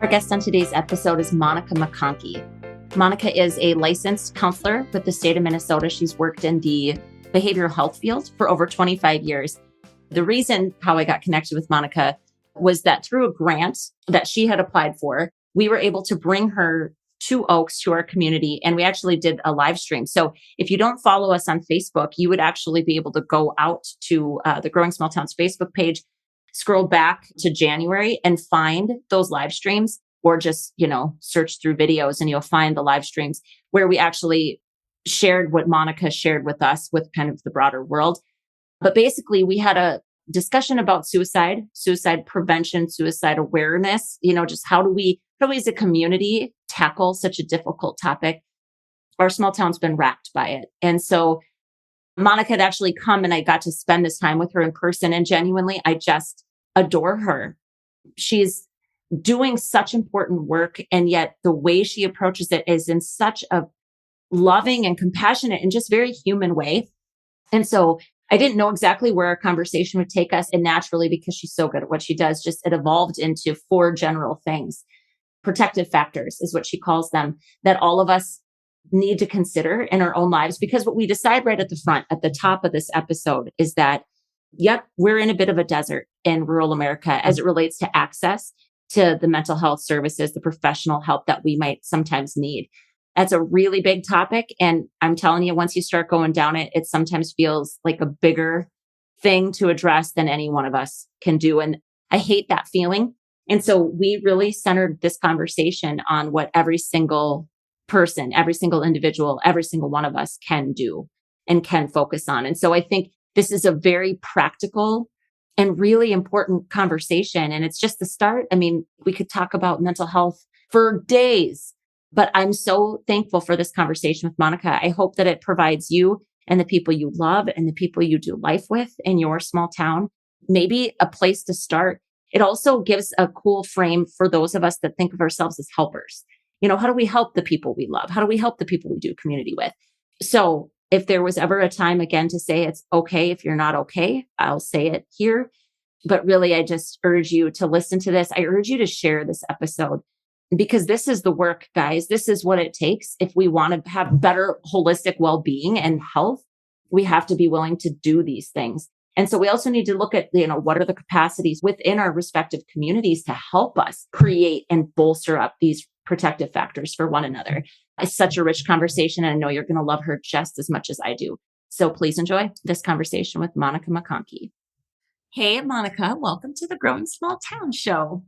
Our guest on today's episode is Monica McConkey. Monica is a licensed counselor with the state of Minnesota. She's worked in the behavioral health field for over 25 years. The reason how I got connected with Monica was that through a grant that she had applied for, we were able to bring her to Oaks, to our community, and we actually did a live stream. So if you don't follow us on Facebook, you would actually be able to go out to the Growing Small Towns Facebook page, scroll back to January and find those live streams, or just, search through videos and you'll find the live streams where we actually shared what Monica shared with us with kind of the broader world. But basically we had a discussion about suicide prevention, suicide awareness, just how do we as a community tackle such a difficult topic? Our small town's been racked by it. And so Monica had actually come and I got to spend this time with her in person, and genuinely, I just adore her. She's doing such important work. And yet the way she approaches it is in such a loving and compassionate and just very human way. And so I didn't know exactly where our conversation would take us. And naturally, because she's so good at what she does, just it evolved into 4 general things. Protective factors is what she calls them, that all of us need to consider in our own lives. Because what we decide right at the front, at the top of this episode, is that, yep, we're in a bit of a desert in rural America as it relates to access to the mental health services, the professional help that we might sometimes need. That's a really big topic. And I'm telling you, once you start going down it, it sometimes feels like a bigger thing to address than any one of us can do. And I hate that feeling. And so we really centered this conversation on what every single person, every single individual, every single one of us can do and can focus on. And so I think this is a very practical and really important conversation. And it's just the start. I mean, we could talk about mental health for days, but I'm so thankful for this conversation with Monica. I hope that it provides you and the people you love and the people you do life with in your small town, maybe a place to start. It also gives a cool frame for those of us that think of ourselves as helpers. How do we help the people we love? How do we help the people we do community with? So if there was ever a time again to say it's okay if you're not okay, I'll say it here. But really, I just urge you to listen to this. I urge you to share this episode because this is the work, guys. This is what it takes. If we want to have better holistic well-being and health, we have to be willing to do these things. And so we also need to look at, what are the capacities within our respective communities to help us create and bolster up these protective factors for one another. It's such a rich conversation. And I know you're going to love her just as much as I do. So please enjoy this conversation with Monica McConkey. Hey, Monica, welcome to the Growing Small Town Show.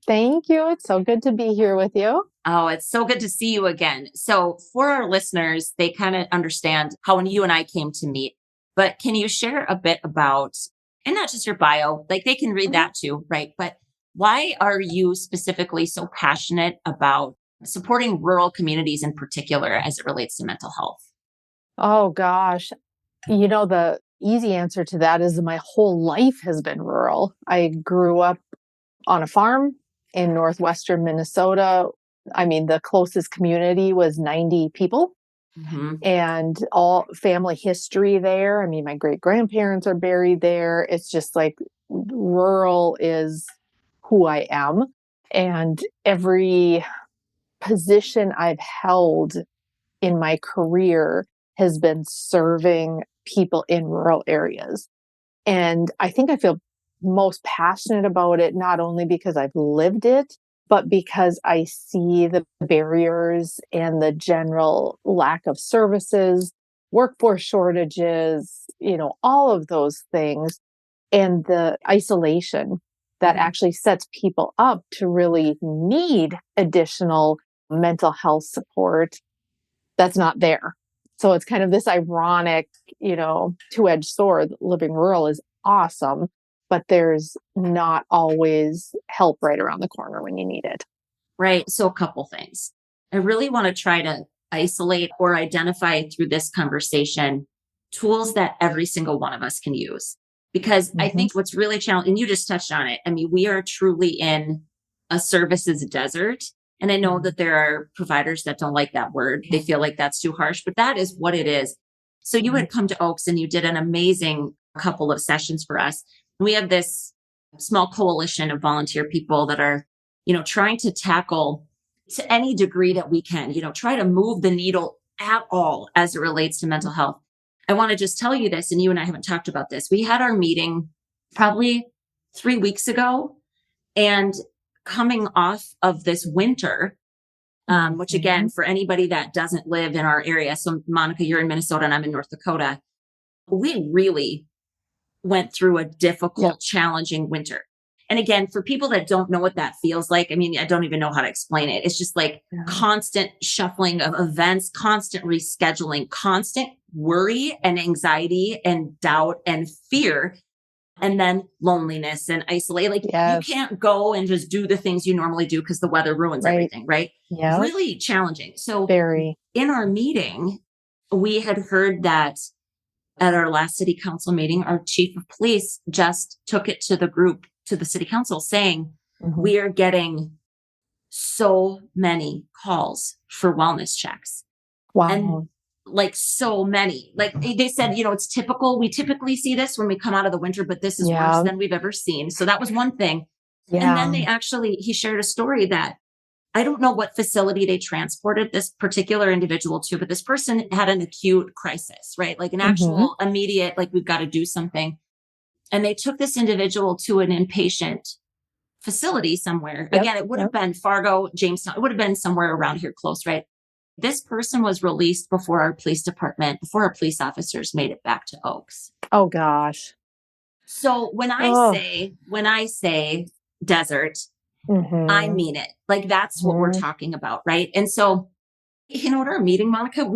Thank you. It's so good to be here with you. Oh, it's so good to see you again. So for our listeners, they kind of understand how when you and I came to meet. But can you share a bit about, and not just your bio, like they can read that too, right? But why are you specifically so passionate about supporting rural communities in particular as it relates to mental health? Oh, gosh. The easy answer to that is my whole life has been rural. I grew up on a farm in northwestern Minnesota. I mean, the closest community was 90 people. Mm-hmm. And all family history there. I mean, my great grandparents are buried there. It's just like rural is who I am. And every position I've held in my career has been serving people in rural areas. And I think I feel most passionate about it, not only because I've lived it, but because I see the barriers and the general lack of services, workforce shortages, all of those things, and the isolation that actually sets people up to really need additional mental health support that's not there. So it's kind of this ironic, two-edged sword. Living rural is awesome, but there's not always help right around the corner when you need it. Right. So a couple things. I really want to try to isolate or identify through this conversation tools that every single one of us can use. Because I think what's really challenging, and you just touched on it. I mean, we are truly in a services desert. And I know that there are providers that don't like that word. They feel like that's too harsh, but that is what it is. So you had come to Oaks and you did an amazing couple of sessions for us. We have this small coalition of volunteer people that are, trying to tackle to any degree that we can, try to move the needle at all as it relates to mental health. I want to just tell you this, and you and I haven't talked about this. We had our meeting probably 3 weeks ago, and coming off of this winter, which again, for anybody that doesn't live in our area, so Monica, you're in Minnesota and I'm in North Dakota, we really went through a difficult, challenging winter. And again, for people that don't know what that feels like, I mean, I don't even know how to explain it. It's just like constant shuffling of events, constant rescheduling, constant worry and anxiety and doubt and fear, and then loneliness and isolate. Like you can't go and just do the things you normally do because the weather ruins everything, right? Yeah. Really challenging. So very. In our meeting, we had heard that at our last city council meeting, our chief of police just took it to the group, to the city council, saying, we are getting so many calls for wellness checks. Wow. And like so many, like they said, it's typical. We typically see this when we come out of the winter, but this is worse than we've ever seen. So that was one thing. And then he shared a story that I don't know what facility they transported this particular individual to, but this person had an acute crisis, right? Like an actual immediate, like we've got to do something. And they took this individual to an inpatient facility somewhere. Again, it would have been Fargo, Jamestown. It would have been somewhere around here close, right? This person was released before our police officers made it back to Oaks. Oh gosh. So when I say desert, I mean it. Like that's what we're talking about, right? And so, at our meeting, Monica,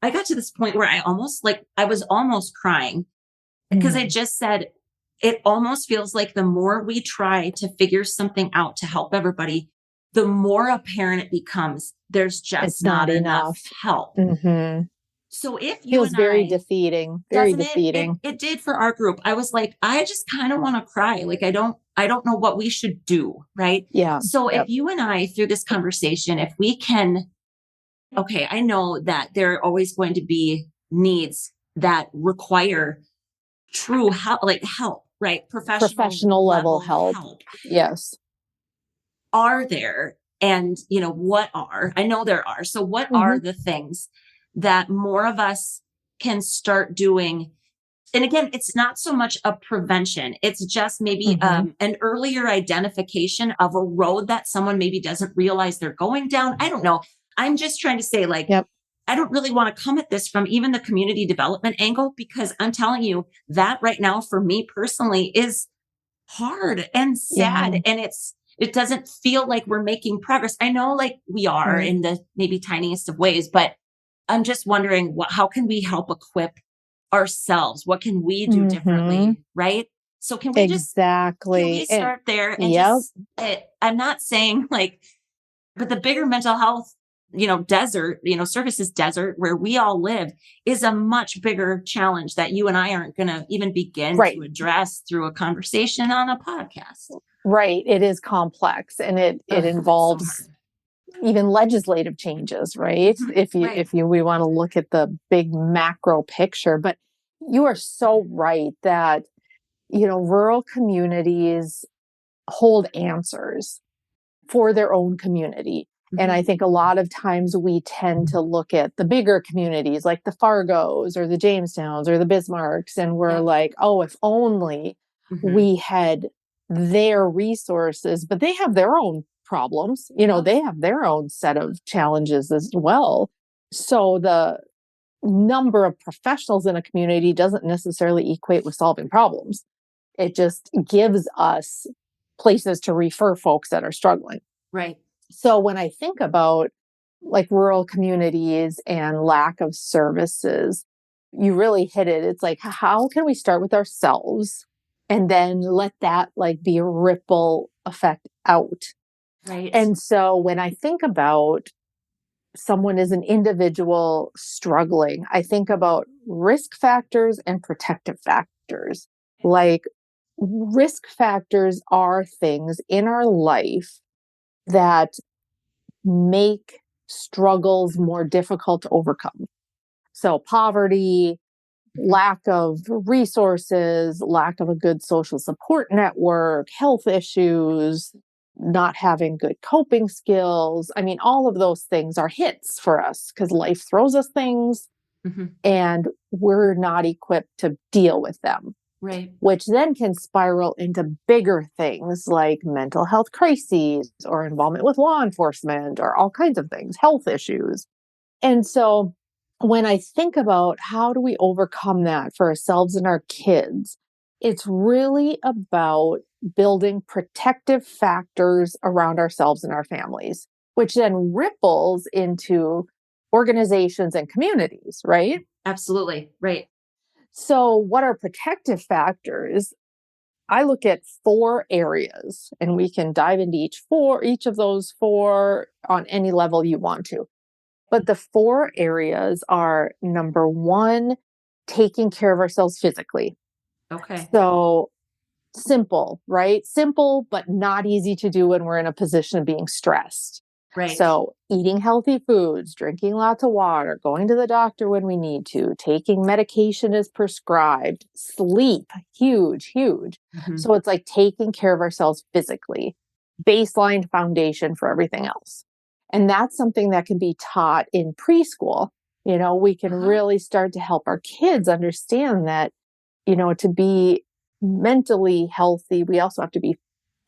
I got to this point where I was almost crying because I just said, it almost feels like the more we try to figure something out to help everybody, the more apparent it becomes there's just not enough help. So if you feels very defeating, very defeating. It did for our group. I was like, I just kind of want to cry. Like, I don't know what we should do. Right. Yeah. So if you and I, through this conversation, if we can, I know that there are always going to be needs that require true help, right? Professional level help. Yes. Are there? And, what are? I know there are. So what are the things that more of us can start doing? And again, it's not so much a prevention. It's just maybe an earlier identification of a road that someone maybe doesn't realize they're going down. I don't know. I'm just trying to say, I don't really want to come at this from even the community development angle, because I'm telling you that right now for me personally is hard and sad. And it doesn't feel like we're making progress. I know we are in the maybe tiniest of ways, but I'm just wondering how can we help equip ourselves? What can we do differently? Right. So can we can we start there? And I'm not saying but the bigger mental health, desert, services desert where we all live is a much bigger challenge that you and I aren't going to even begin to address through a conversation on a podcast. Right. It is complex, and it involves even legislative changes, right? If we want to look at the big macro picture, but you are so right that, rural communities hold answers for their own community. And I think a lot of times we tend to look at the bigger communities like the Fargos or the Jamestowns or the Bismarcks, and we're like, oh, if only we had their resources, but they have their own problems. They have their own set of challenges as well. So the number of professionals in a community doesn't necessarily equate with solving problems. It just gives us places to refer folks that are struggling. Right. So when I think about rural communities and lack of services, you really hit it. It's like, how can we start with ourselves and then let that be a ripple effect out? Right. And so when I think about someone as an individual struggling, I think about risk factors and protective factors. Risk factors are things in our life that make struggles more difficult to overcome. So poverty, lack of resources, lack of a good social support network, health issues, not having good coping skills. I mean, all of those things are hits for us because life throws us things Mhm. and we're not equipped to deal with them, Right. which then can spiral into bigger things like mental health crises or involvement with law enforcement or all kinds of things, health issues. And so when I think about how do we overcome that for ourselves and our kids, it's really about building protective factors around ourselves and our families, which then ripples into organizations and communities, right? Absolutely. Right. So, what are protective factors? I look at four areas and we can dive into each of those four on any level you want to. But the four areas are number one, taking care of ourselves physically. Okay. So simple, right? Simple, but not easy to do when we're in a position of being stressed. Right. So eating healthy foods, drinking lots of water, going to the doctor when we need to, taking medication as prescribed, sleep, huge, huge. Mhm. So it's like taking care of ourselves physically, baseline foundation for everything else. And that's something that can be taught in preschool. We can Uh-huh. really start to help our kids understand that, to be mentally healthy, we also have to be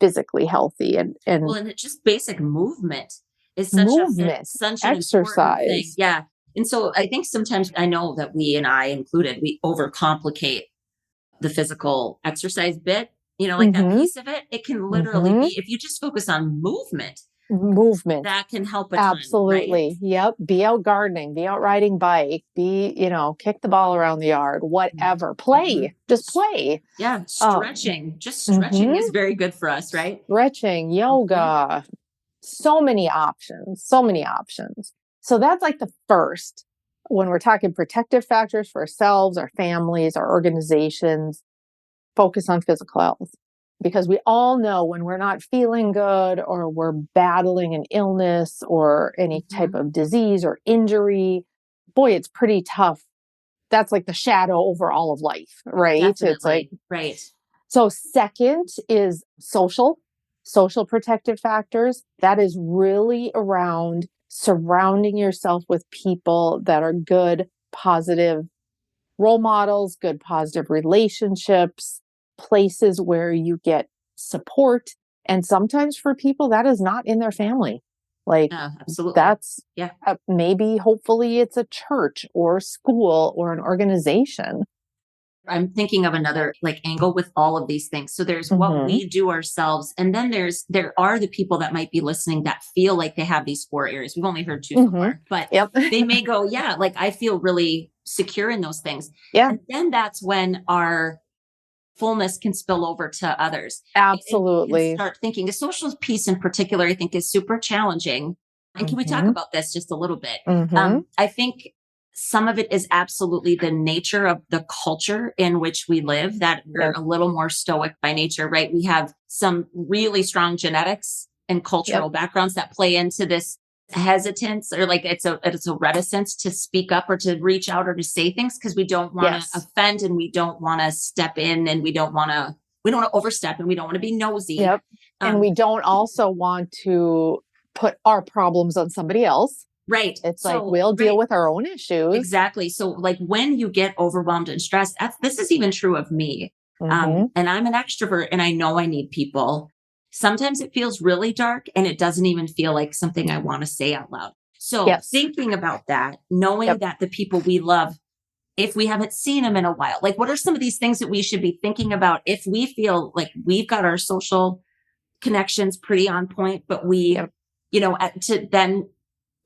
physically healthy and Well, and it's just basic movement is movement, such an important thing. exercise. Yeah. And so I think sometimes I know that we and I included, we overcomplicate the physical exercise bit, like that Mhm, piece of it. It can literally mhm. be, if you just focus on movement, Movement. that can help a ton, right? Absolutely. Yep. Be out gardening, be out riding bike, kick the ball around the yard, whatever. Mm-hmm. Play. Just play. Yeah. Um, Stretching, just stretching mhm. is very good for us, right? Stretching, Mhm. yoga, so many options, so many options. So that's like the first when we're talking protective factors for ourselves, our families, our organizations, focus on physical health. Because we all know when we're not feeling good or we're battling an illness or any type Mhm. of disease or injury, boy, it's pretty tough. That's like the shadow over all of life, right? It's like, Definitely. Right. so second is social protective factors. That is really around surrounding yourself with people that are good, positive role models, good, positive relationships, places where you get support. And sometimes for people that is not in their family. Like Yeah, absolutely. that's Yeah. maybe, hopefully, it's a church or school or an organization. I'm thinking of another like angle with all of these things. So there's what Hmm. we do ourselves, and then there are the people that might be listening that feel like they have these four areas. We've only heard two so Hmm. far, but Yep. they may go, yeah, like I feel really secure in those things. Yeah, And then that's when our fullness can spill over to others. And we can absolutely. start thinking the social piece in particular, I think is super challenging. And can we talk Hmm. about this just a little bit? Hmm. I think some of it is absolutely the nature of the culture in which we live, that we're Yep. a little more stoic by nature, right? We have some really strong genetics and Yep. cultural backgrounds that play into this hesitance, or like it's a reticence to speak up or to reach out or to say things because we don't want to Yes. offend, and we don't want to step in, and we don't want to overstep, and we don't want to be nosy. Yep. And um we don't also want to put our problems on somebody else. right. It's like So we'll deal right. with our own issues. Exactly. So like when you get overwhelmed and stressed, this is even true of me. Hmm. And I'm an extrovert and I know I need people. Sometimes it feels really dark and it doesn't even feel like something I want to say out loud. So Yes. thinking about that, knowing Yep. that the people we love, if we haven't seen them in a while, like what are some of these things that we should be thinking about if we feel like we've got our social connections pretty on point, but Yep. to then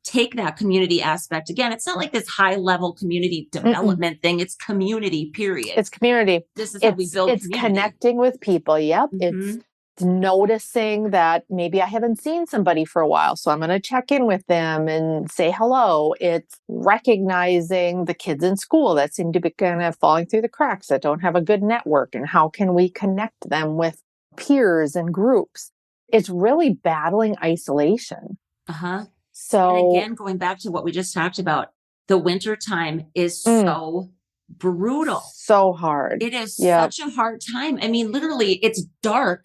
take that community aspect. Again, it's not like this high level community Mm-mm. development thing. It's community, period. It's community. This is how we build It's community. connecting with people. Yep. It's Hmm. noticing that maybe I haven't seen somebody for a while, so I'm going to check in with them and say hello. It's recognizing the kids in school that seem to be kind of falling through the cracks, that don't have a good network, and how can we connect them with peers and groups. It's really battling isolation. Uh-huh. And So, again, going back to what we just talked about, the winter time is mm, so brutal. so hard. It is Yep. such a hard time. I mean, literally, it's dark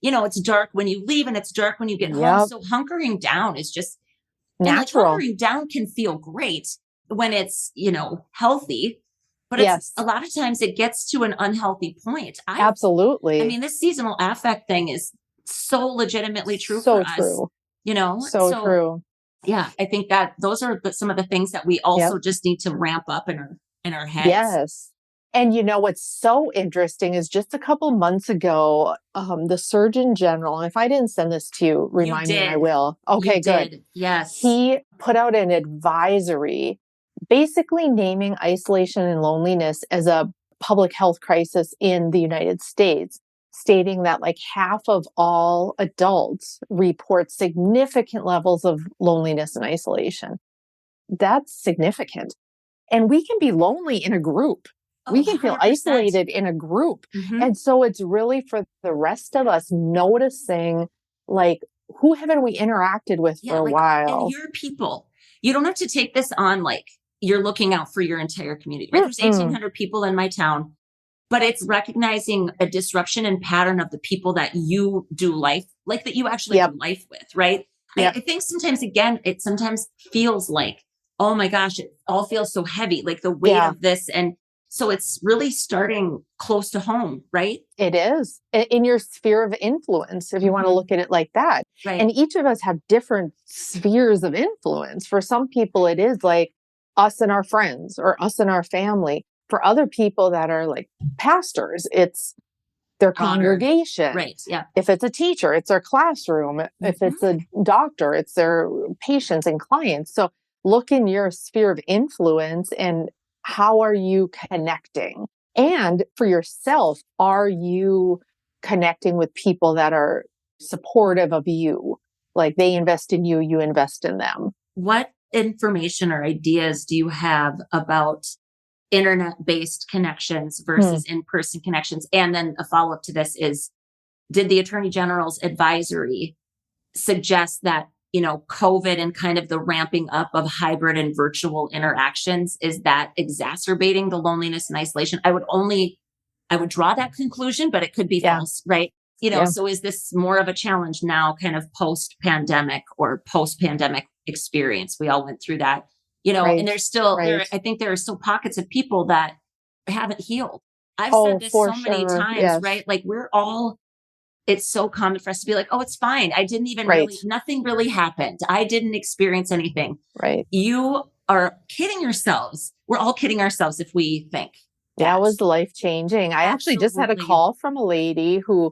it's dark when you leave and it's dark when you get home. Yep. So hunkering down is just, and like Natural. hunkering down can feel great when it's, healthy, but it's Yes. a lot of times it gets to an unhealthy point. I Absolutely. mean, this seasonal affect thing is so legitimately true for So us, true. So So true. yeah, I think that those are some of the things that we Yep. also just need to ramp up in our heads. Yes. And what's so interesting is just a couple months ago, the Surgeon General, and if I didn't send this to you, remind me and I did. will. You Okay, good. did. Yes. He put out an advisory basically naming isolation and loneliness as a public health crisis in the United States, stating that like half of all adults report significant levels of loneliness and isolation. That's significant. And we can be lonely in a group. Oh, We can feel 100%. isolated in a group. Mhm. And so it's really for the rest of us noticing, like, who haven't we interacted with for a And while? your people. You don't have to take this on like you're looking out for your entire community, right? There's Mm-mm. 1,800 people in my town, but it's recognizing a disruption and pattern of the people that you do life, like that you actually Yep. do life with, right? Yep. I think sometimes, again, it sometimes feels like, oh my gosh, it all feels so heavy, like the weight Yeah. of this. And so it's really starting close to home, right? It is in your sphere of influence, if you want to Mhm. look at it like that. Right. And each of us have different spheres of influence. For some people, it is like us and our friends or us and our family. For other people that are like pastors, it's their Broader. congregation. Right. Yeah. If it's a teacher, it's their classroom. If it's a doctor, it's their patients and clients. So look in your sphere of influence and how are you connecting? And for yourself, are you connecting with people that are supportive of you? Like they invest in you, you invest in them. What information or ideas do you have about internet-based connections versus in-person connections? And then a follow-up to this is, did the Attorney General's advisory suggest that, COVID and kind of the ramping up of hybrid and virtual interactions, is that exacerbating the loneliness and isolation? I would draw that conclusion, but it could be Yeah. false, right? Yeah. So is this more of a challenge now, kind of post-pandemic or post-pandemic experience? We all went through that, Right. and there's still Right. I think there are still pockets of people that haven't healed. I've Oh, said this for so many sure. times, Yes. right? Like it's so common for us to be like, oh, it's fine. I didn't even Right. nothing really happened. I didn't experience anything. Right. You are kidding yourselves. We're all kidding ourselves if we think That was life changing. I actually just had a Absolutely. call from a lady who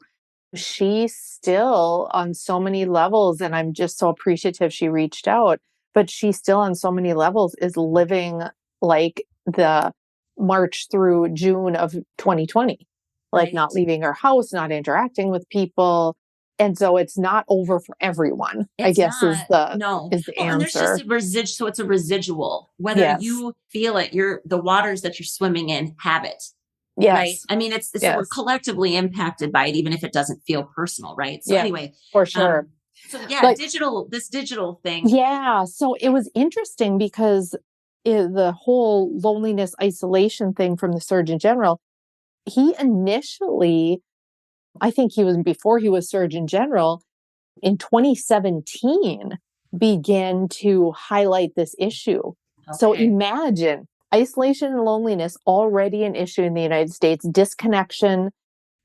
she still on so many levels, and I'm just so appreciative she reached out, but she still on so many levels is living like the March through June of 2020, like not Right. leaving her house, not interacting with people. And so it's not over for everyone, I It's guess not. No. is the Well, and there's just answer. a residual. So it's a residual. Whether Yes. you feel it, the waters that you're swimming in have it. Right. Yes. I mean, so we're Yes. collectively impacted by it, even if it doesn't feel personal. Right. So Yeah, anyway, for sure. so yeah, But this digital thing. yeah, so it was interesting because the whole loneliness isolation thing from the Surgeon General, he initially, I think he was before he was Surgeon General, in 2017 began to highlight this issue. So Okay. imagine isolation and loneliness already an issue in the United States, disconnection,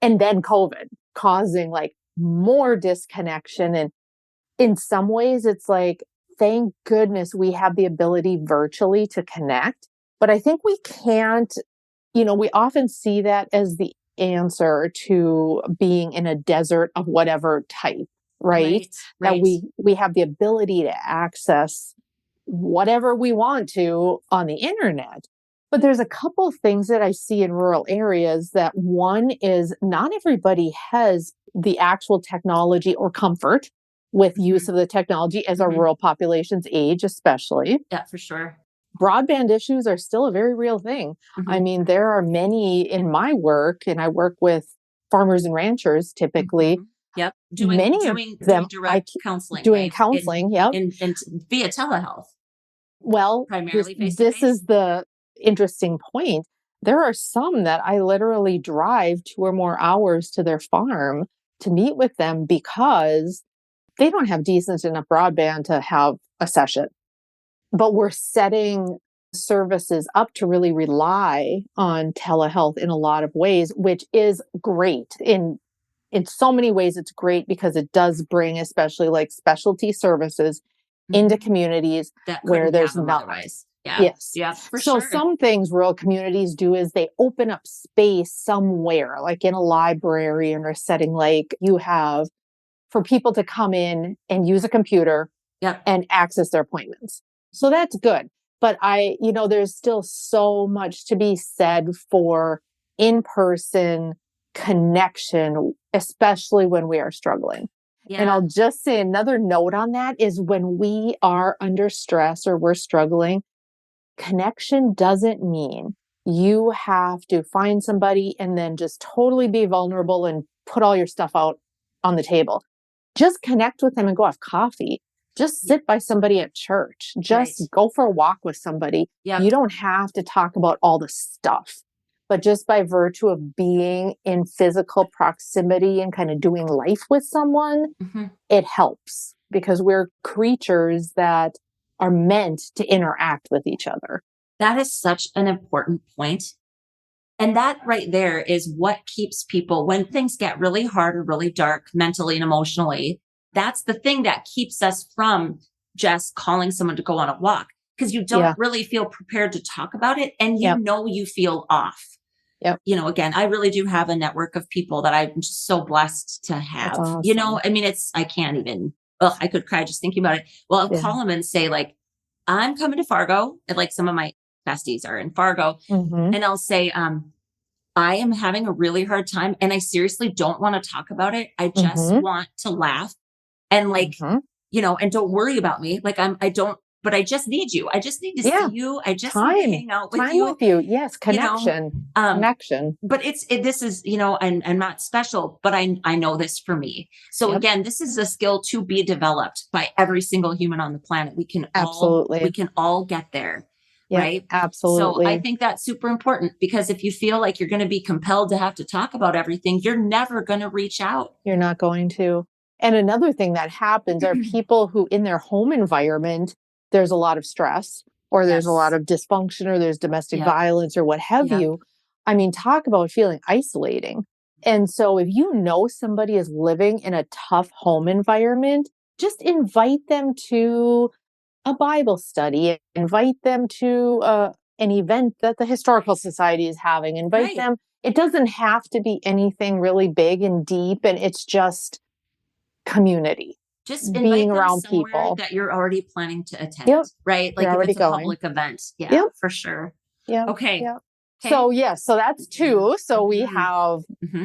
and then COVID causing like more disconnection. And in some ways, it's like, thank goodness we have the ability virtually to connect. But I think we can't, we often see that as the answer to being in a desert of whatever type, right? That Right. we have the ability to access whatever we want to on the internet. But there's a couple of things that I see in rural areas that one is not everybody has the actual technology or comfort with use of the technology as our Mhm. rural populations age, especially. Yeah, for sure. Broadband issues are still a very real thing. I Mhm. mean, there are many in my work, and I work with farmers and ranchers typically. Mhm. Yep. Many of Doing them direct counseling, doing right? counseling. Yep. In via telehealth, Well, primarily face to this face. is the interesting point. There are some that I literally drive 2 or more hours to their farm to meet with them because they don't have decent enough broadband to have a session. But we're setting services up to really rely on telehealth in a lot of ways, which is great. In so many ways, it's great because it does bring, especially like specialty services, into communities that where there's have them not. otherwise. Yeah. Yes. Yeah, for So sure. some things rural communities do is they open up space somewhere, like in a library or a setting like you have, for people to come in and use a computer Yep. and access their appointments. So that's good. But there's still so much to be said for in-person connection, especially when we are struggling. Yeah. And I'll just say another note on that is when we are under stress or we're struggling, connection doesn't mean you have to find somebody and then just totally be vulnerable and put all your stuff out on the table. Just connect with them and go have coffee. Just sit by somebody at church. Just go for a walk with somebody. Yep. You don't have to talk about all the stuff, but just by virtue of being in physical proximity and kind of doing life with someone, it helps because we're creatures that are meant to interact with each other. That is such an important point. And that right there is what keeps people, when things get really hard or really dark mentally and emotionally, that's the thing that keeps us from just calling someone to go on a walk because you don't really feel prepared to talk about it. And you feel off. Yep. Again, I really do have a network of people that I'm just so blessed to have. Awesome. I mean, I can't even, I could cry just thinking about it. Well, I'll call them and say like, I'm coming to Fargo. And like some of my besties are in Fargo. And I'll say, I am having a really hard time and I seriously don't want to talk about it. I just want to laugh and and don't worry about me. Like but I just need you. I just need to see you. I just need to hang out with you. Yes. Connection. Connection. But this is, I'm not special, but I know this for me. So again, this is a skill to be developed by every single human on the planet. We can all get there. Yep, right? Absolutely. So I think that's super important because if you feel like you're going to be compelled to have to talk about everything, you're never going to reach out. You're not going to. And another thing that happens are people who in their home environment, there's a lot of stress or there's a lot of dysfunction or there's domestic violence or what have you. I mean, talk about feeling isolating. And so if you know somebody is living in a tough home environment, just invite them to a Bible study, invite them to an event that the Historical Society is having, invite them. It doesn't have to be anything really big and deep, and it's just community. Just being around people that you're already planning to attend, right? Like if it's a public event. Yeah, for sure. Yeah. Okay. Yep. So so that's two. So we have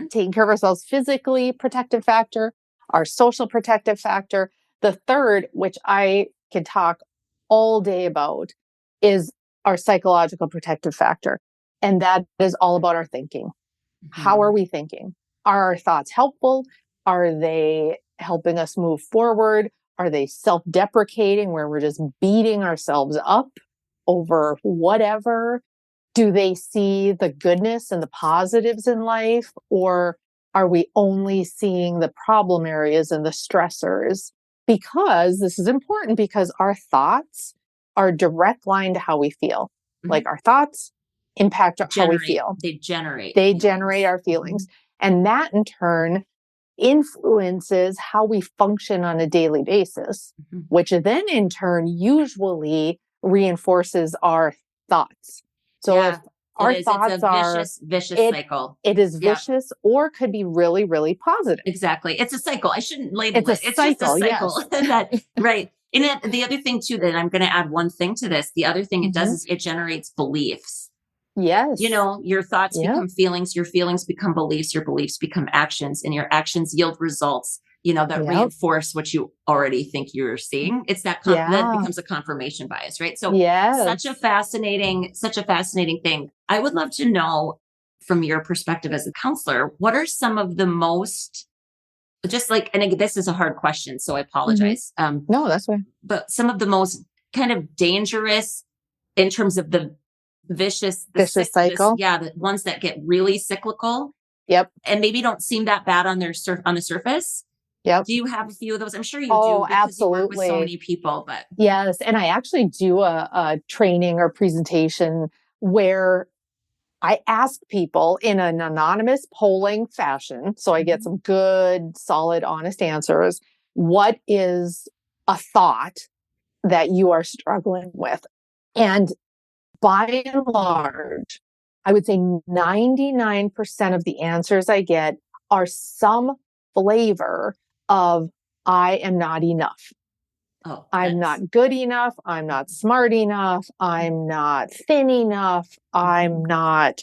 taking care of ourselves physically, protective factor, our social protective factor. The third, which I could talk all day about, is our psychological protective factor. And that is all about our thinking. How are we thinking? Are our thoughts helpful? Are they helping us move forward? Are they self-deprecating where we're just beating ourselves up over whatever? Do they see the goodness and the positives in life? Or are we only seeing the problem areas and the stressors? Because this is important because our thoughts are a direct line to how we feel. Like our thoughts impact how we feel. They generate our feelings. And that in turn influences how we function on a daily basis, which then in turn usually reinforces our thoughts. So if our thoughts it's a vicious cycle. It is vicious or could be really, really positive. Exactly. It's a cycle. I shouldn't label it. It's cycle, just a cycle. Right. And the other thing too, that I'm going to add one thing to this. The other thing it does is it generates beliefs. Yes. Your thoughts become feelings, your feelings become beliefs, your beliefs become actions, and your actions yield results, that reinforce what you already think you're seeing. It's that becomes a confirmation bias, right? So such a fascinating thing. I would love to know from your perspective as a counselor, what are some of the most and this is a hard question, so I apologize. No, that's fine. But some of the most kind of dangerous in terms of the vicious cycle. The ones that get really cyclical. Yep. and maybe don't seem that bad on on the surface. Yep. Do you have a few of those? I'm sure you Oh, do because you work with so absolutely. many people, but Yes. And I actually do a training or presentation where I ask people in an anonymous polling fashion. So I get some good, solid, honest answers. What is a thought that you are struggling with? And by and large, I would say 99% of the answers I get are some flavor of I am not enough. oh, I'm not good enough. I'm not smart enough. I'm not thin enough. I'm not,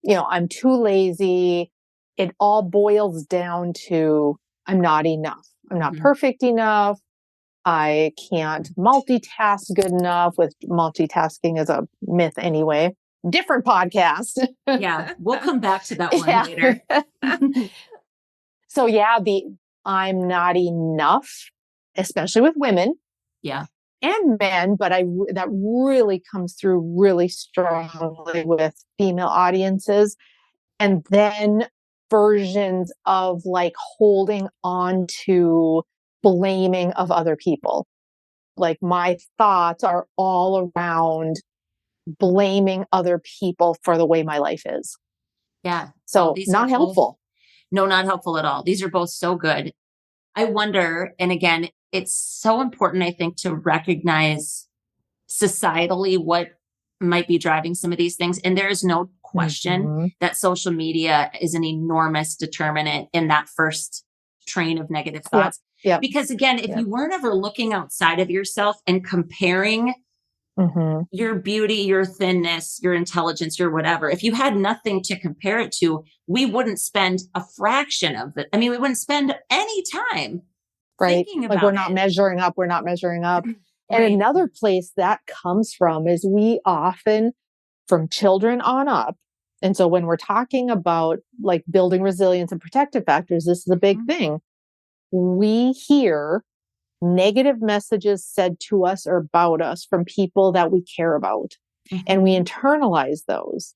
I'm too lazy. It all boils down to I'm not enough. I'm not perfect enough. I can't multitask good enough, with multitasking is a myth anyway. Different podcast. Yeah, we'll come back to that one later. So yeah, the I'm not enough, especially with women. Yeah. And men, but that really comes through really strongly with female audiences. And then versions of like holding on to blaming of other people. Like my thoughts are all around blaming other people for the way my life is. Yeah. So not helpful. No, not helpful at all. These are both so good. I wonder, and again, it's so important, I think, to recognize societally what might be driving some of these things. And there is no question that social media is an enormous determinant in that first train of negative thoughts. Yeah. Because again, if you weren't ever looking outside of yourself and comparing your beauty, your thinness, your intelligence, your whatever, if you had nothing to compare it to, we wouldn't spend a fraction of it. I mean, we wouldn't spend any time thinking about we're not measuring up. We're not measuring up. And another place that comes from is we often, from children on up. And so when we're talking about like building resilience and protective factors, this is a big thing. We hear negative messages said to us or about us from people that we care about, and we internalize those.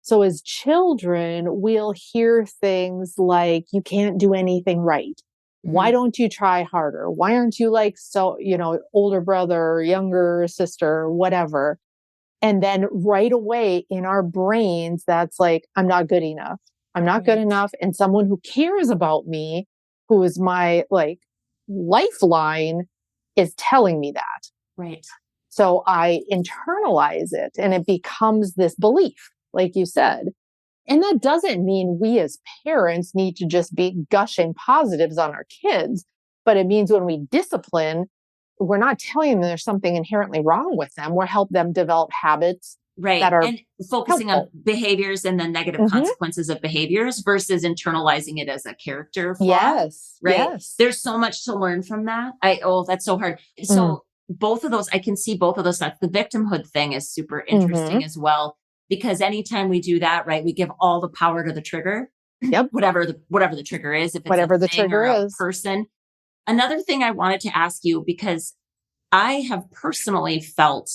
So as children, we'll hear things like, you can't do anything right. Why don't you try harder? Why aren't you like, older brother, younger sister, whatever? And then right away in our brains, that's like, I'm not good enough. I'm not good enough. And someone who cares about me, who is my like lifeline, is telling me that. Right. So I internalize it and it becomes this belief, like you said. And that doesn't mean we as parents need to just be gushing positives on our kids, but it means when we discipline, we're not telling them there's something inherently wrong with them. We're helping them develop habits that are and focusing helpful on behaviors and the negative consequences of behaviors versus internalizing it as a character flaw. Yes. Right. Yes. There's so much to learn from that. That's so hard. So both of those, I can see both of those thoughts. The victimhood thing is super interesting as well, because anytime we do that, right, we give all the power to the trigger. Yep. whatever the trigger is, if it's whatever the trigger is, person. Another thing I wanted to ask you, because I have personally felt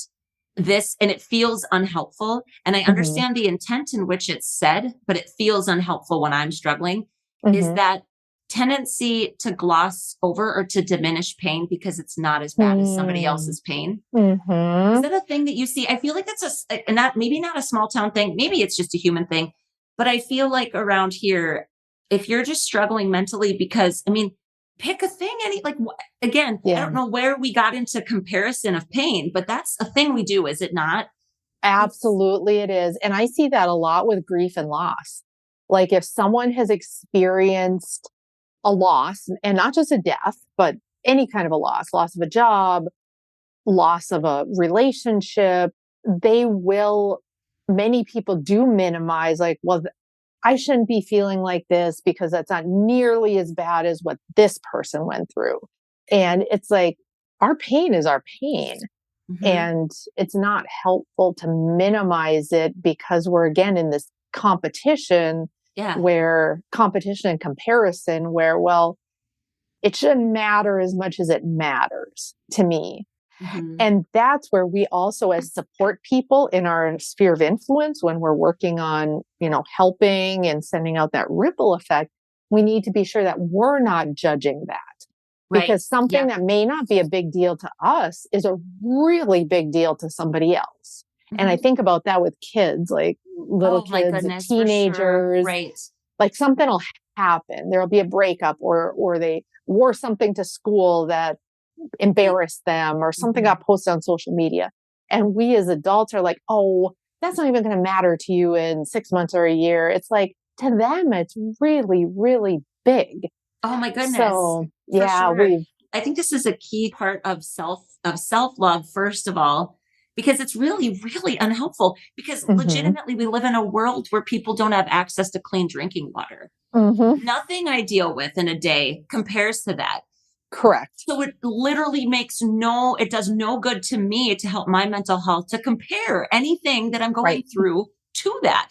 this and it feels unhelpful. And I understand the intent in which it's said, but it feels unhelpful when I'm struggling, is that tendency to gloss over or to diminish pain because it's not as bad as somebody else's pain. Is that a thing that you see? I feel like that's maybe not a small town thing. Maybe it's just a human thing, but I feel like around here, if you're just struggling mentally, because pick a thing, again, I don't know where we got into comparison of pain, but that's a thing we do, is it not? Absolutely, it is. And I see that a lot with grief and loss. Like if someone has experienced a loss, and not just a death, but any kind of a loss of a job, loss of a relationship, many people do minimize, like, well, I shouldn't be feeling like this because that's not nearly as bad as what this person went through. And it's like, our pain is our pain. And it's not helpful to minimize it because we're again in this competition and comparison where, well, it shouldn't matter as much as it matters to me. Mhm. And that's where we also, as support people in our sphere of influence, when we're working on, helping and sending out that ripple effect, we need to be sure that we're not judging that. Right. Because something Yeah. that may not be a big deal to us is a really big deal to somebody else. And I Mhm. think about that with kids, like little Oh my kids, goodness, for sure. teenagers, Right. like something will happen. There'll be a breakup or they wore something to school that embarrassed them or something Mhm. got posted on social media. And we as adults are like, oh, that's not even going to matter to you in 6 months or a year. It's like to them, it's really, really big. Oh my goodness. So For yeah, sure. we I think this is a key part of self-love, first of all, because it's really, really unhelpful because hmm legitimately we live in a world where people don't have access to clean drinking water. hmm Nothing I deal with in a day compares to that. correct. So it does no good to me to help my mental health to compare anything that I'm going Right. through to that.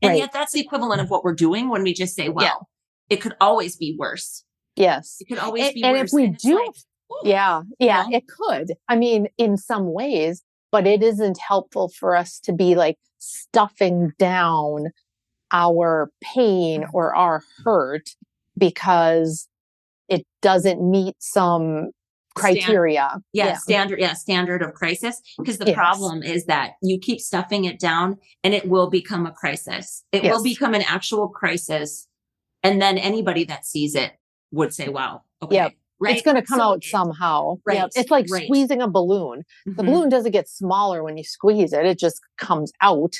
And Right. yet that's the equivalent of what we're doing when we just say, Yeah. well, it could always be worse. Yes. It could always And, be and if worse. we And it's do, like, ooh, yeah, you yeah, know, it could. I mean, in some ways, but it isn't helpful for us to be like stuffing down our pain or our hurt because it doesn't meet some stand criteria. Yeah. standard of crisis. Because the Yes. problem is that you keep stuffing it down and it will become a crisis. It will Yes. become an actual crisis. And then anybody that sees it would say, wow, Yep. okay, It's right? going to come So, out somehow. Yep. right, It's like right. squeezing a balloon. The Hmm. balloon doesn't get smaller when you squeeze it. It just comes out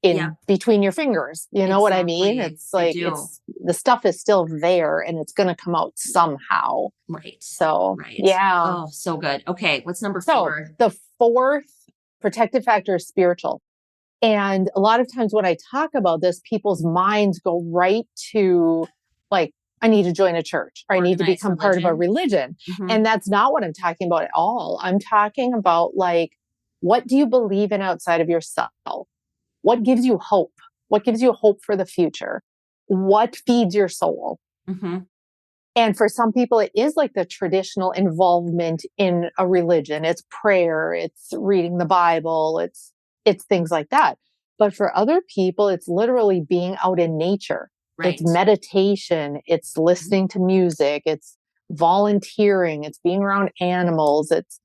Yeah, in between your fingers. You know what I mean? exactly. It's I like do. the stuff is still there and it's going to come out somehow. Right, So, right. yeah. Oh, so good. Okay, what's number So, four? the fourth protective factor is spiritual. And a lot of times when I talk about this, people's minds go right to like, I need to join a church or I need to Organized become part of a religion. religion. Hmm. And that's not what I'm talking about at all. I'm talking about like, what do you believe in outside of yourself? What gives you hope? What gives you hope for the future? What feeds your soul? Hmm. And for some people, it is like the traditional involvement in a religion. It's prayer, it's reading the Bible, it's things like that. But for other people, it's literally being out in nature. It's Right. meditation, it's Mhm. listening to music, it's volunteering, it's being around animals. It's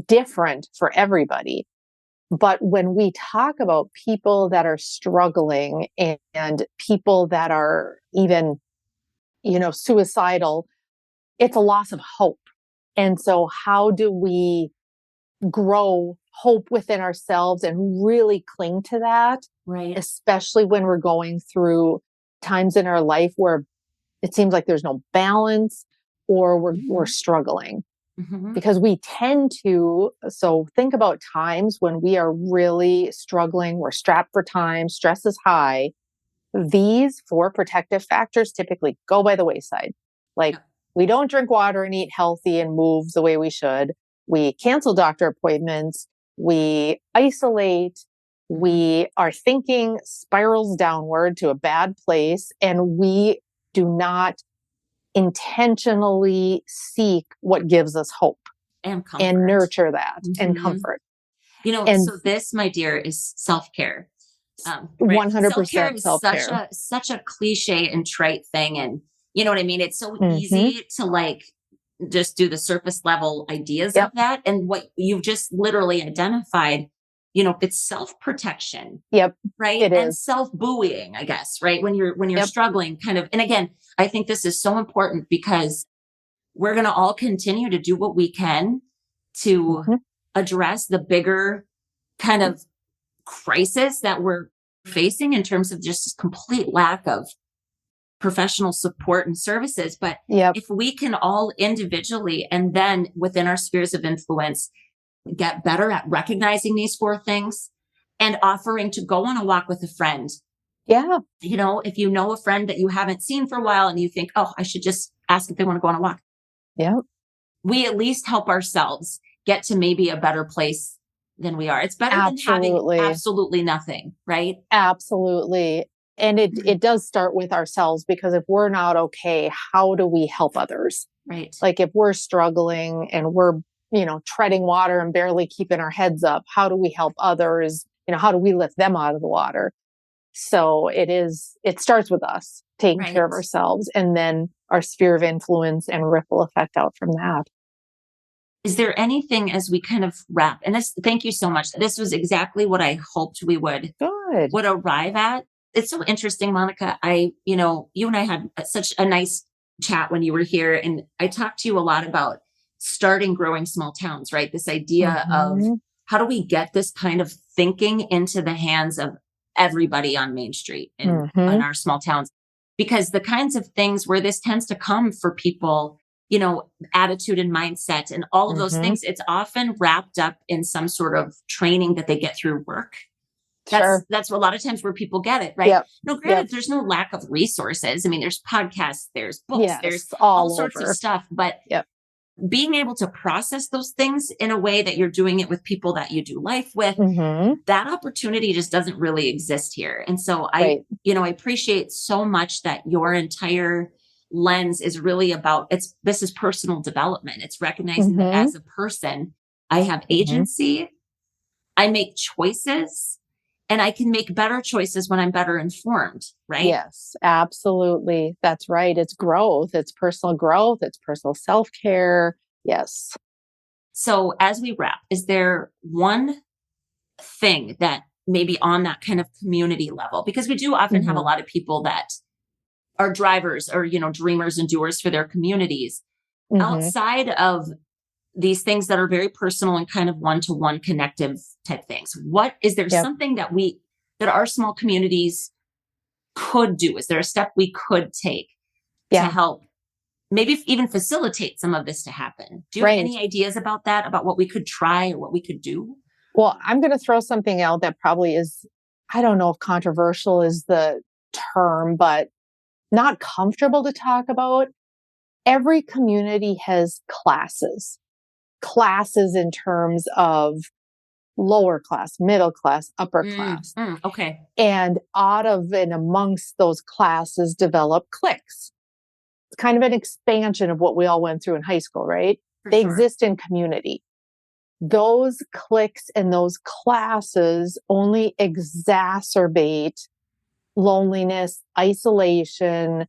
different for everybody. But when we talk about people that are struggling and people that are even, suicidal, it's a loss of hope. And so, how do we grow hope within ourselves and really cling to that, Right. especially when we're going through times in our life where it seems like there's no balance or we're Hmm. struggling? Hmm. Because we tend to, so think about times when we are really struggling, we're strapped for time, stress is high. These four protective factors typically go by the wayside. Like, Yeah. we don't drink water and eat healthy and move the way we should. We cancel doctor appointments. We isolate. Hmm. We are thinking spirals downward to a bad place. And we do not intentionally seek what gives us hope And and comfort. nurture that and Hmm. comfort. So And this, my dear, is self-care. Right. Self-care 100% is self care. such a cliche and trite thing. And you know what I mean? It's so Mm-hmm. easy to like just do the surface level ideas of Yep. that. And what you've just literally identified, it's self-protection, Yep. right? It And is. self-buoying, I guess, right? When you're Yep. struggling, kind of, and again, I think this is so important because we're gonna all continue to do what we can to Mhm. address the bigger kind of crisis that we're facing in terms of just this complete lack of professional support and services. But Yep. if we can all individually and then within our spheres of influence get better at recognizing these four things and offering to go on a walk with a friend, Yeah. if you know a friend that you haven't seen for a while and you think, oh, I should just ask if they want to go on a walk, Yep. we at least help ourselves get to maybe a better place than we are. It's better than having Absolutely. absolutely nothing, right? Absolutely. And it does start with ourselves, because if we're not okay, how do we help others? Right. Like, if we're struggling and we're, treading water and barely keeping our heads up. How do we help others? How do we lift them out of the water? So it starts with us taking care of Right. ourselves, and then our sphere of influence and ripple effect out from that. Is there anything as we kind of wrap? And thank you so much. This was exactly what I hoped we Good. would arrive at. It's so interesting, Monica. You and I had such a nice chat when you were here, and I talked to you a lot about starting growing small towns, right? This idea of Mhm. how do we get this kind of thinking into the hands of everybody on Main Street in Mhm. our small towns? Because the kinds of things where this tends to come for people, attitude and mindset and all of those Mhm. things, it's often wrapped up in some sort of training that they get through work. Sure. That's a lot of times where people get it, right? Yep. No, Yep. granted, there's no lack of resources. I mean, there's podcasts, there's books, there's Yes. all All sorts of over. stuff, but Yep. being able to process those things in a way that you're doing it with people that you do life with, Mhm. that opportunity just doesn't really exist here. And so Right. I appreciate so much that your entire lens is really about this is personal development. It's recognizing that Mhm. as a person, I have Mhm. agency, I make choices, and I can make better choices when I'm better informed, right? Yes, absolutely. That's right. It's growth. It's personal growth. It's personal self-care. Yes. So as we wrap, is there one thing that maybe on that kind of community level, because we do often have a Mhm. lot of people that are drivers or, dreamers and doers for their communities Mhm. outside of these things that are very personal and kind of one-to-one connective type things. What is there Yep. something that our small communities could do? Is there a step we could take to Yeah. help maybe even facilitate some of this to happen? Do you have Right. any ideas about that, about what we could try or what we could do? Well, I'm going to throw something out that probably is, I don't know if controversial is the term, but not comfortable to talk about. Every community has classes in terms of lower class, middle class, upper class. Okay. And out of and amongst those classes develop cliques. It's kind of an expansion of what we all went through in high school, right? For They sure. exist in community. Those cliques and those classes only exacerbate loneliness, isolation,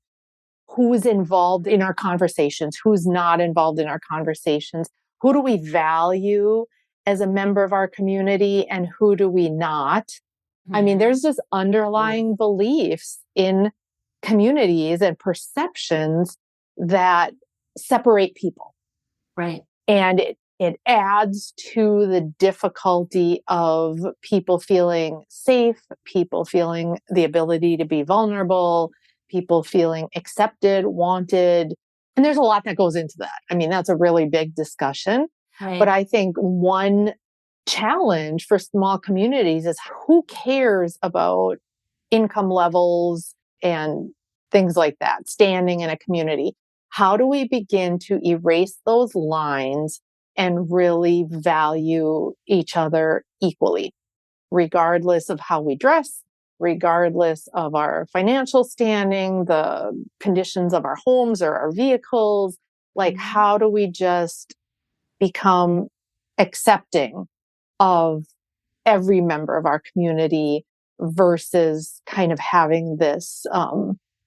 who's involved in our conversations, who's not involved in our conversations, who do we value as a member of our community and who do we not. I mean, Mhm. there's just underlying beliefs in communities and perceptions that separate people. Right. And it adds to the difficulty of people feeling safe, people feeling the ability to be vulnerable, people feeling accepted, wanted. And there's a lot that goes into that. I mean, that's a really big discussion. But Right. I think one challenge for small communities is who cares about income levels and things like that, standing in a community. How do we begin to erase those lines and really value each other equally, regardless of how we dress, regardless of our financial standing, the conditions of our homes or our vehicles? Like, Mhm. how do we just become accepting of every member of our community versus kind of having this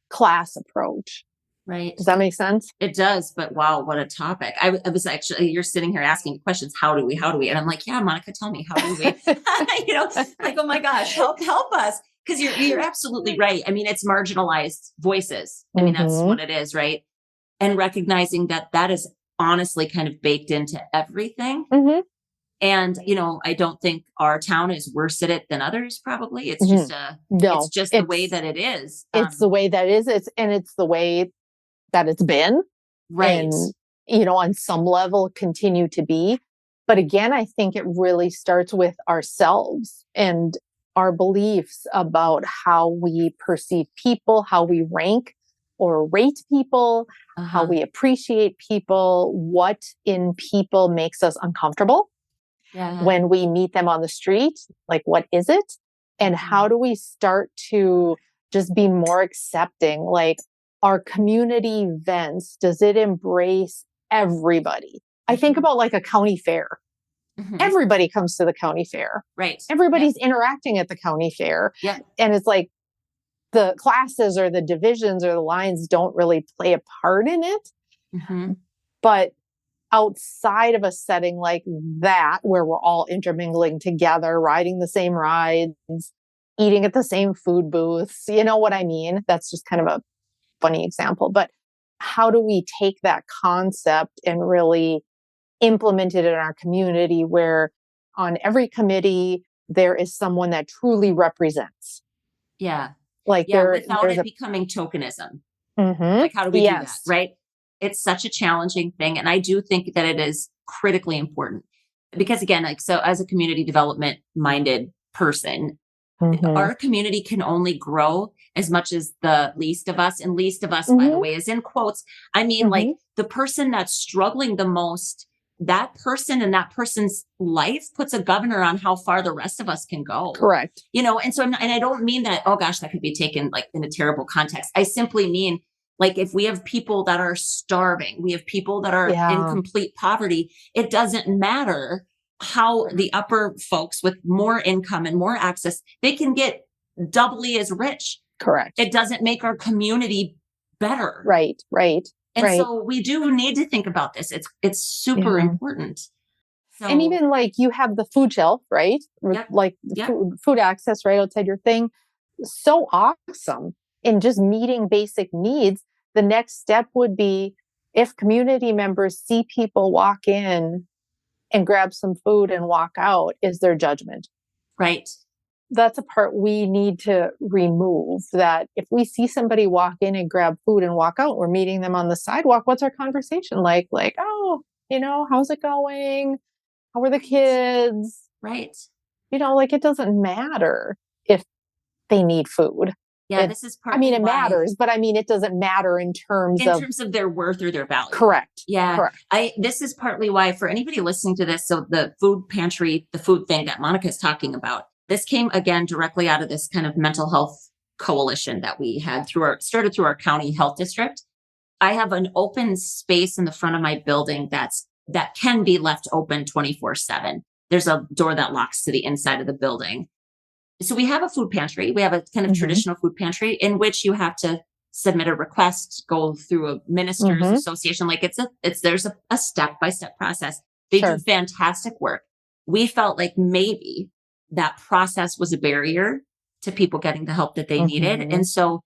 class approach? Right. Does that make sense? It does, but wow, what a topic. I was actually, you're sitting here asking questions. How do we? And I'm like, yeah, Monica, tell me, how do we? Like, oh my gosh, help us. Because you're absolutely right. I mean, it's marginalized voices. I mean, that's Mm-hmm. what it is, right? And recognizing that that is honestly kind of baked into everything. Mm-hmm. And, I don't think our town is worse at it than others, probably. Mm-hmm. It's No, just the way that it is. it's the way that it is. It's the way that it's been, Right. and on some level continue to be. But again, I think it really starts with ourselves and our beliefs about how we perceive people, how we rank or rate people, how Uh-huh. we appreciate people, what in people makes us uncomfortable Yeah. when we meet them on the street. Like, what is it? And how Mhm. do we start to just be more accepting? Like, our community events, does it embrace everybody? I think about like a county fair. Mhm. Everybody comes to the county fair. Right. Everybody's interacting at the county fair. Yeah. And it's like the classes or the divisions or the lines don't really play a part in it. Mhm. But outside of a setting like that, where we're all intermingling together, riding the same rides, eating at the same food booths, you know what I mean? That's just kind of a funny example. But how do we take that concept and really implement it in our community where on every committee there is someone that truly represents? Yeah. Like Yeah. Without there's it a becoming tokenism. Mhm. Like, how do we do that? Yes. Right. It's such a challenging thing. And I do think that it is critically important because, again, like, so as a community development minded person, Mhm. our community can only grow as much as the least of us. And least of us, by the Mhm. way, is in quotes. I mean, like Mhm. the person that's struggling the most, that person and that person's life puts a governor on how far the rest of us can go. Correct. And so and I don't mean that, oh gosh, that could be taken like in a terrible context. I simply mean, like, if we have people that are starving, we have people that are in Yeah. complete poverty, it doesn't matter how the upper folks with more income and more access, they can get doubly as rich. Correct. It doesn't make our community better. Right. And so we do need to think about this. It's super Yeah. important. And So, even like you have the food shelf, right? Yep. Like Yep. food access right outside your thing. So awesome in just meeting basic needs. The next step would be if community members see people walk in and grab some food and walk out, is their judgment. Right. That's a part we need to remove. That if we see somebody walk in and grab food and walk out, we're meeting them on the sidewalk. What's our conversation like? Like, oh, how's it going? How are the kids? Right. Like it doesn't matter if they need food. Yeah. It, This is I mean, partly it why, matters, but I mean, it doesn't matter in terms of their worth or their value. correct. Yeah. Correct. This is partly why, for anybody listening to this, so the food pantry, the food thing that Monica is talking about, this came again directly out of this kind of mental health coalition that we had started through our county health district. I have an open space in the front of my building that can be left open 24/7. There's a door that locks to the inside of the building. So we have a food pantry. We have a kind of traditional food pantry in which you have to submit a request, go through a ministers association. Like there's a step-by-step process. They do fantastic work. We felt like maybe that process was a barrier to people getting the help that they needed. And so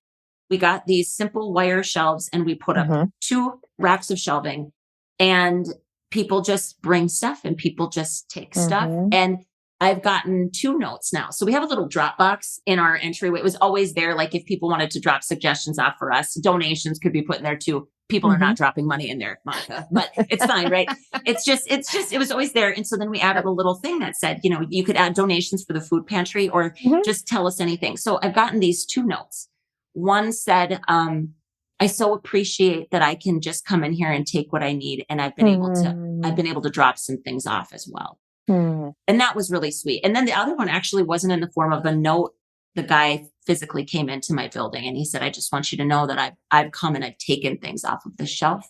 we got these simple wire shelves and we put up 2 racks of shelving, and people just bring stuff and people just take stuff. And I've gotten 2 notes now. So we have a little drop box in our entryway. It was always there. Like if people wanted to drop suggestions off for us, donations could be put in there too. People are not dropping money in there, Monica, but it's fine, right? It was always there. And so then we added a little thing that said, you could add donations for the food pantry or just tell us anything. So I've gotten these 2 notes. One said, I so appreciate that I can just come in here and take what I need. And I've been able to drop some things off as well. And that was really sweet. And then the other one actually wasn't in the form of a note. The guy physically came into my building and he said, I just want you to know that I've come and I've taken things off of the shelf.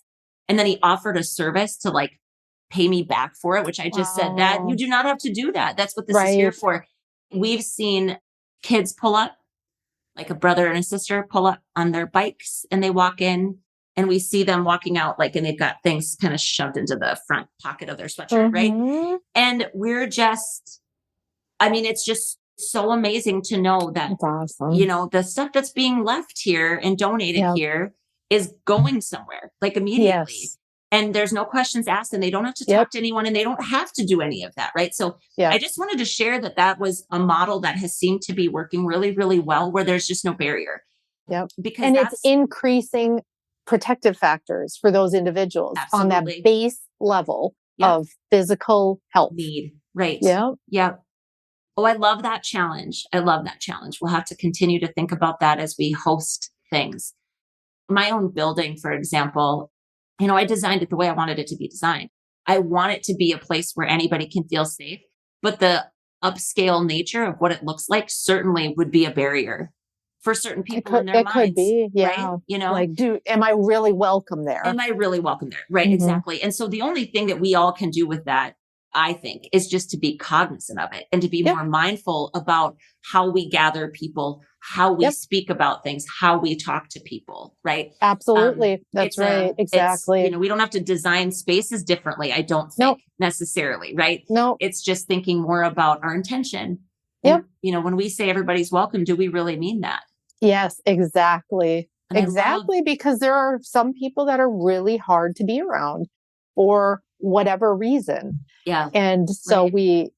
And then he offered a service to like pay me back for it, which I just said that you do not have to do that. That's what this is here for. We've seen kids pull up, like a brother and a sister pull up on their bikes and they walk in and we see them walking out like, and they've got things kind of shoved into the front pocket of their sweatshirt. Right. And we're just, it's just so amazing to know that, That's awesome. The stuff that's being left here and donated here is going somewhere like immediately. Yes. And there's no questions asked and they don't have to talk to anyone and they don't have to do any of that. Right. So I just wanted to share that was a model that has seemed to be working really, really well, where there's just no barrier. Yep. Because it's increasing protective factors for those individuals on that base level of physical health need. Right. Yeah. Yeah. Oh, I love that challenge. We'll have to continue to think about that as we host things. My own building, for example, I designed it the way I wanted it to be designed. I want it to be a place where anybody can feel safe, but the upscale nature of what it looks like certainly would be a barrier for certain people in their It could minds, be, right? yeah. You know, Like, am I really welcome there? am I really welcome there? Right. Hmm. Exactly. And so the only thing that we all can do with that, I think, is just to be cognizant of it and to be Yep. more mindful about how we gather people, how we Yep. speak about things, how we talk to people. Right. Absolutely. That's right. You Exactly. know, we don't have to design spaces differently, I don't No, think necessarily. Right. no. It's just thinking more about our intention. And, Yep. you know, when we say everybody's welcome, do we really mean that? Yes, exactly. And I love, Exactly. Because there are some people that are really hard to be around for whatever reason. yeah, And so right.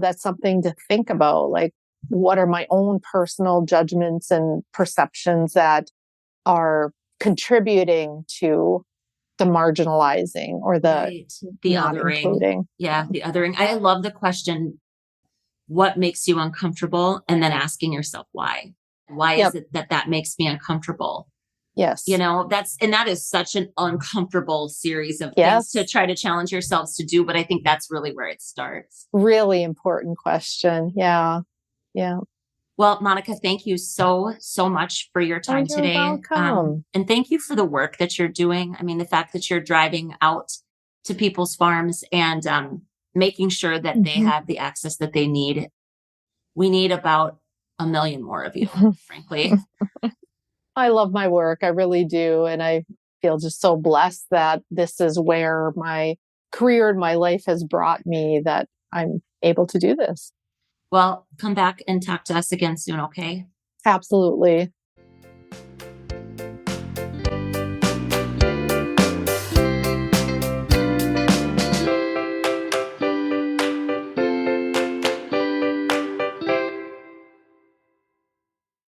that's something to think about. Like, what are my own personal judgments and perceptions that are contributing to the marginalizing or the Right. The not othering. including? Yeah, the othering. I love the question, what makes you uncomfortable? And then asking yourself why. Why is Yep. it that that makes me uncomfortable? You Yes. know, that is such an uncomfortable series of things to Yes. try to challenge yourselves to do. But I think that's really where it starts. Really important question. Yeah. Yeah. Well, Monica, thank you so, so much for your Oh, time you're today. welcome. And thank you for the work that you're doing. I mean, the fact that you're driving out to people's farms and making sure that they Mhm. have the access that they need. We need about a million more of you, frankly. I love my work. I really do. And I feel just so blessed that this is where my career and my life has brought me, that I'm able to do this. Well, come back and talk to us again soon, okay? Absolutely.